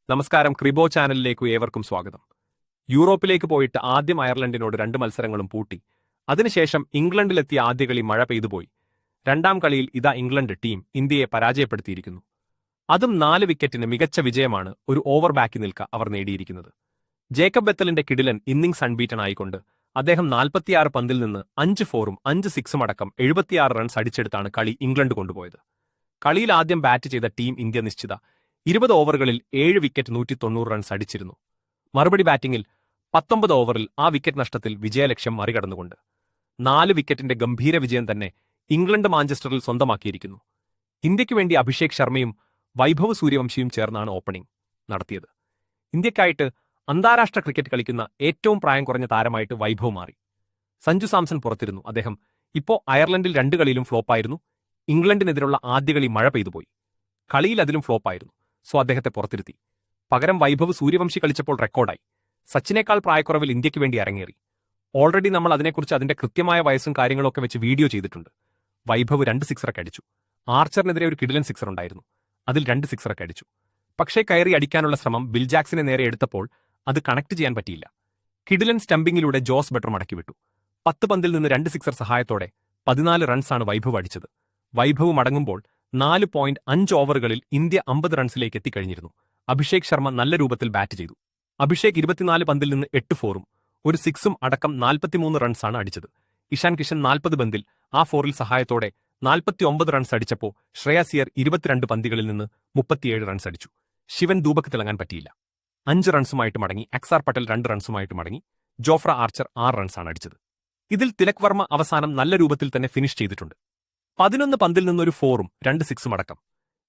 നമസ്കാരം, ക്രിബോ ചാനലിലേക്ക് ഏവർക്കും സ്വാഗതം. യൂറോപ്പിലേക്ക് പോയിട്ട് ആദ്യം അയർലൻഡിനോട് 2 മത്സരങ്ങളും പൂട്ടി. അതിനുശേഷം ഇംഗ്ലണ്ടിലെത്തിയ ആദ്യ കളി മഴ പെയ്തുപോയി. രണ്ടാം കളിയിൽ ഇതാ ഇംഗ്ലണ്ട് ടീം ഇന്ത്യയെ പരാജയപ്പെടുത്തിയിരിക്കുന്നു. അതും 4 വിക്കറ്റിന് മികച്ച വിജയമാണ് ഒരു ഓവർ ബാക്കി നിൽക്ക അവർ നേടിയിരിക്കുന്നത്. ജേക്കബ് ബെത്തലിന്റെ കിടിലൻ ഇന്നിംഗ്സ് അൺബീറ്റൺ ആയിക്കൊണ്ട് അദ്ദേഹം 46 പന്തിൽ നിന്ന് 5 ഫോറും 5 സിക്സും അടക്കം 76 റൺസ് അടിച്ചെടുത്താണ് കളി ഇംഗ്ലണ്ട് കൊണ്ടുപോയത്. കളിയിൽ ആദ്യം ബാറ്റ് ചെയ്ത ടീം ഇന്ത്യ നിശ്ചിത 20 ഓവറുകളിൽ 7 വിക്കറ്റ് 190 റൺസ് അടിച്ചിരുന്നു. മറുപടി ബാറ്റിംഗിൽ 19 ഓവറിൽ ആ വിക്കറ്റ് നഷ്ടത്തിൽ വിജയലക്ഷ്യം മറികടന്നുകൊണ്ട് 4 വിക്കറ്റിന്റെ ഗംഭീര വിജയം തന്നെ ഇംഗ്ലണ്ട് മാഞ്ചസ്റ്ററിൽ സ്വന്തമാക്കിയിരിക്കുന്നു. ഇന്ത്യയ്ക്കു വേണ്ടി അഭിഷേക് ശർമ്മയും വൈഭവ് സൂര്യവംശിയും ചേർന്നാണ് ഓപ്പണിംഗ് നടത്തിയത്. ഇന്ത്യക്കായിട്ട് അന്താരാഷ്ട്ര ക്രിക്കറ്റ് കളിക്കുന്ന ഏറ്റവും പ്രായം കുറഞ്ഞ താരമായിട്ട് വൈഭവ് മാറി. സഞ്ജു സാംസൺ പുറത്തിരുന്നു. അദ്ദേഹം ഇപ്പോൾ അയർലൻഡിൽ 2 കളിയിലും ഫ്ലോപ്പായിരുന്നു. ഇംഗ്ലണ്ടിനെതിരുള്ള ആദ്യ കളി മഴ പെയ്തുപോയി. കളിയിൽ അതിലും ഫ്ലോപ്പായിരുന്നു. സോ അദ്ദേഹത്തെ പുറത്തിരുത്തി. പകരം വൈഭവ് സൂര്യവംശി കളിച്ചപ്പോൾ റെക്കോർഡായി. സച്ചിനേക്കാൾ പ്രായക്കുറവിൽ ഇന്ത്യയ്ക്ക് വേണ്ടി അരങ്ങേറി. ഓൾറെഡി നമ്മൾ അതിനെക്കുറിച്ച് അതിന്റെ കൃത്യമായ വയസ്സും കാര്യങ്ങളൊക്കെ വെച്ച് വീഡിയോ ചെയ്തിട്ടുണ്ട്. വൈഭവ് 2 സിക്സറൊക്കെ അടിച്ചു. ആർച്ചറിനെതിരെ ഒരു കിടിലൻ സിക്സർ ഉണ്ടായിരുന്നു. അതിൽ 2 സിക്സറൊക്കെ അടിച്ചു. പക്ഷേ കയറി അടിക്കാനുള്ള ശ്രമം ബിൽ ജാക്സിനെ നേരെ എടുത്തപ്പോൾ അത് കണക്ട് ചെയ്യാൻ പറ്റിയില്ല. കിടിലൻ സ്റ്റംപിങ്ങിലൂടെ ജോസ് ബട്ടർ മടക്കിവിട്ടു. 10 പന്തിൽ നിന്ന് 2 സിക്സർ സഹായത്തോടെ 14 റൺസാണ് വൈഭവ് അടിച്ചത്. വൈഭവ് മടങ്ങുമ്പോൾ 4.5 ഓവറുകളിൽ ഇന്ത്യ 50 റൺസിലേക്ക് എത്തിക്കഴിഞ്ഞിരുന്നു. അഭിഷേക് ശർമ്മ നല്ല രൂപത്തിൽ ബാറ്റ് ചെയ്തു. അഭിഷേക് 24 പന്തിൽ നിന്ന് 8 ഫോറും 1 സിക്സും അടക്കം 43 റൺസാണ് അടിച്ചത്. ഇഷാൻ കിഷൻ 40 പന്തിൽ ആ ഫോറിൽ സഹായത്തോടെ 49 റൺസ് അടിച്ചപ്പോൾ ശ്രേയസ് അയ്യർ 22 പന്തുകളിൽ നിന്ന് 37 റൺസ് അടിച്ചു. ശിവൻ ദൂബക്ക് തിളങ്ങാൻ പറ്റിയില്ല. 5 റൺസുമായിട്ട് മടങ്ങി. അക്സാർ പട്ടേൽ 2 റൺസുമായിട്ട് മടങ്ങി. ജോഫ്ര ആർച്ചർ 6 റൺസാണ് അടിച്ചത്. ഇതിൽ തിലക് വർമ്മ അവസാനം നല്ല രൂപത്തിൽ തന്നെ ഫിനിഷ് ചെയ്തിട്ടുണ്ട്. 11 പന്തിൽ നിന്നൊരു ഫോറും 2 സിക്സും അടക്കം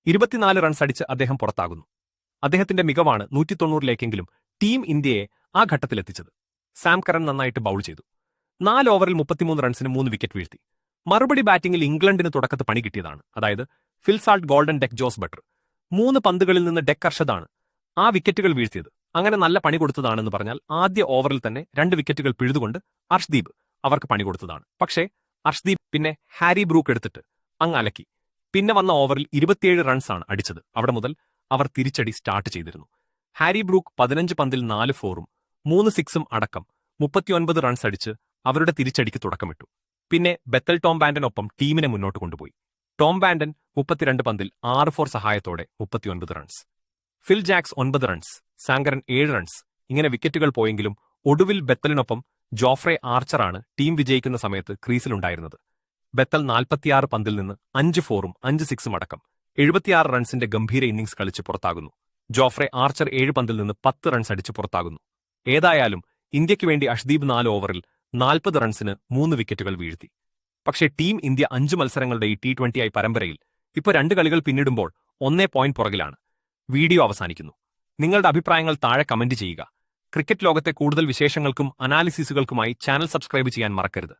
24 റൺസ് അടിച്ച് അദ്ദേഹം പുറത്താകുന്നു. അദ്ദേഹത്തിന്റെ മികവാണ് 190ലേക്കെങ്കിലും ടീം ഇന്ത്യയെ ആ ഘട്ടത്തിലെത്തിച്ചത്. സാം കറൻ നന്നായിട്ട് ബൗൾ ചെയ്തു. 4 ഓവറിൽ 33 റൺസിന് 3 വിക്കറ്റ് വീഴ്ത്തി. മറുപടി ബാറ്റിംഗിൽ ഇംഗ്ലണ്ടിന് തുടക്കത്ത് പണി കിട്ടിയതാണ്. അതായത് Phil Salt, golden, deck Jose butter. 3 പന്തുകളിൽ നിന്ന് ഡെക് അർഷദാണ് ആ വിക്കറ്റുകൾ വീഴ്ത്തിയത്. അങ്ങനെ നല്ല പണി കൊടുത്തതാണെന്ന് പറഞ്ഞാൽ ആദ്യ ഓവറിൽ തന്നെ 2 വിക്കറ്റുകൾ പിഴുതുകൊണ്ട് അർഷ്ദീപ് അവർക്ക് പണി കൊടുത്തതാണ്. പക്ഷേ അർഷ്ദീപ് പിന്നെ ഹാരി ബ്രൂക്ക് എടുത്തിട്ട് അങ്ങ് അലക്കി. പിന്നെ വന്ന ഓവറിൽ 27 റൺസാണ് അടിച്ചത്. അവിടെ മുതൽ അവർ തിരിച്ചടി സ്റ്റാർട്ട് ചെയ്തിരുന്നു. ഹാരി ബ്രൂക്ക് 15 പന്തിൽ 4 ഫോറും 3 സിക്സും അടക്കം 39 റൺസ് അടിച്ച് അവരുടെ തിരിച്ചടിക്ക് തുടക്കമിട്ടു. പിന്നെ ബെത്തൽ ടോം ബാൻഡനൊപ്പം ടീമിനെ മുന്നോട്ട് കൊണ്ടുപോയി. ടോം ബാൻഡൻ 32 പന്തിൽ 6 ഫോർ സഹായത്തോടെ 39 റൺസ്. ഫിൽ ജാക്സ് 9 റൺസ്, സാങ്കരൻ 7 റൺസ്. ഇങ്ങനെ വിക്കറ്റുകൾ പോയെങ്കിലും ഒടുവിൽ ബെത്തലിനൊപ്പം ജോഫ്രെ ആർച്ചറാണ് ടീം വിജയിക്കുന്ന സമയത്ത് ക്രീസിലുണ്ടായിരുന്നത്. ബെത്തൽ 46 പന്തിൽ നിന്ന് 5 ഫോറും 5 സിക്സും അടക്കം 76 റൺസിന്റെ ഗംഭീര ഇന്നിംഗ്സ് കളിച്ച് പുറത്താകുന്നു. ജോഫ്രെ ആർച്ചർ 7 പന്തിൽ നിന്ന് 10 റൺസ് അടിച്ച് പുറത്താകുന്നു. ഏതായാലും ഇന്ത്യയ്ക്ക് വേണ്ടി അഷ്ദീപ് 4 ഓവറിൽ 40 റൺസിന് 3 വിക്കറ്റുകൾ വീഴ്ത്തി. പക്ഷേ ടീം ഇന്ത്യ 5 മത്സരങ്ങളുടെ ഈ T20 പരമ്പരയിൽ ഇപ്പോൾ 2 കളികൾ പിന്നിടുമ്പോൾ 1 പോയിന്റ് പുറകിലാണ്. വീഡിയോ അവസാനിക്കുന്നു. നിങ്ങളുടെ അഭിപ്രായങ്ങൾ താഴെ കമന്റ് ചെയ്യുക. ക്രിക്കറ്റ് ലോകത്തെ കൂടുതൽ വിശേഷങ്ങൾക്കും അനാലിസിസുകൾക്കുമായി ചാനൽ സബ്സ്ക്രൈബ് ചെയ്യാൻ മറക്കരുത്.